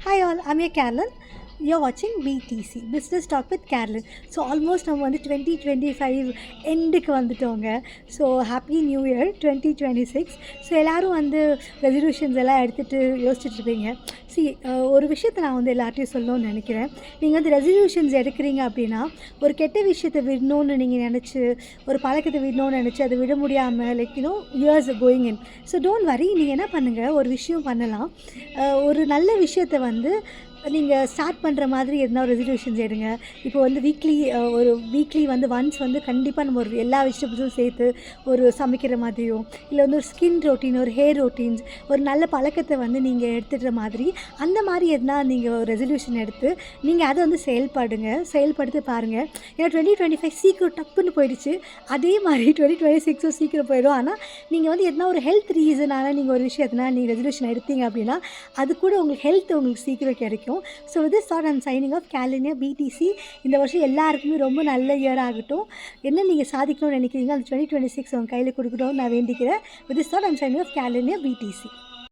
Hi all, I'm your Carolyn. You're watching BTC, Business Talk with Carolyn. So almost நம்ம வந்து 2025 எண்டுக்கு வந்துட்டோங்க. So happy new year 2026. So எல்லோரும் வந்து resolutions எல்லாம் எடுத்துகிட்டு யோசிச்சுட்ருப்பீங்க. ஒரு விஷயத்தை நான் வந்து எல்லார்ட்டையும் சொல்லணும்னு நினைக்கிறேன். நீங்கள் வந்து ரெசல்யூஷன்ஸ் எடுக்கிறீங்க அப்படின்னா ஒரு கெட்ட விஷயத்தை விடணும்னு நீங்கள் நினச்சி ஒரு பழக்கத்தை விடணும்னு நினச்சி அதை விட முடியாமல் years going in. So don't worry, நீங்கள் என்ன பண்ணுங்கள், ஒரு விஷயம் பண்ணலாம். ஒரு நல்ல விஷயத்தை வந்து நீங்கள் ஸ்டார்ட் பண்ணுற மாதிரி எதனா ஒரு ரெசல்யூஷன்ஸ் எடுங்க. இப்போ வந்து வீக்லி வந்து ஒன்ஸ் வந்து கண்டிப்பாக நம்ம ஒரு எல்லா வெஜிடபிள்ஸும் சேர்த்து ஒரு சமைக்கிற மாதிரியும், இல்லை வந்து ஒரு ஸ்கின் ரொட்டீன், ஒரு ஹேர் ரொட்டீன்ஸ், ஒரு நல்ல பழக்கத்தை வந்து நீங்கள் எடுத்துகிற மாதிரி அந்த மாதிரி எதனா நீங்கள் ஒரு ரெசல்யூஷன் எடுத்து நீங்கள் அதை வந்து செயல்படுத்தி பாருங்கள். ஏன்னா 2025 சீக்கிரம் டப்புன்னு போயிடுச்சு. அதே மாதிரி 2026 சீக்கிரம் போயிடும். ஆனால் நீங்கள் வந்து எதனா ஒரு ஹெல்த் ரீசனால் நீங்கள் ஒரு விஷயத்தினா நீங்கள் ரெசல்யூஷன் எடுத்தீங்க அப்படின்னா அது கூட உங்களுக்கு ஹெல்த் உங்களுக்கு சீக்கிரம் கிடைக்கும். So with this thought I'm signing off கேலினியா பிடிசி. இந்த வருஷம் எல்லாருக்குமே ரொம்ப நல்ல இயர் ஆகட்டும். என்ன நீங்கள் சாதிக்கணும்னு நினைக்கிறீங்க அந்த 2026 உங்கள் கையில் கொடுக்கணும்னு நான் வேண்டிக்கிறேன். With this thought I'm signing off கேலினியா பிடிசி.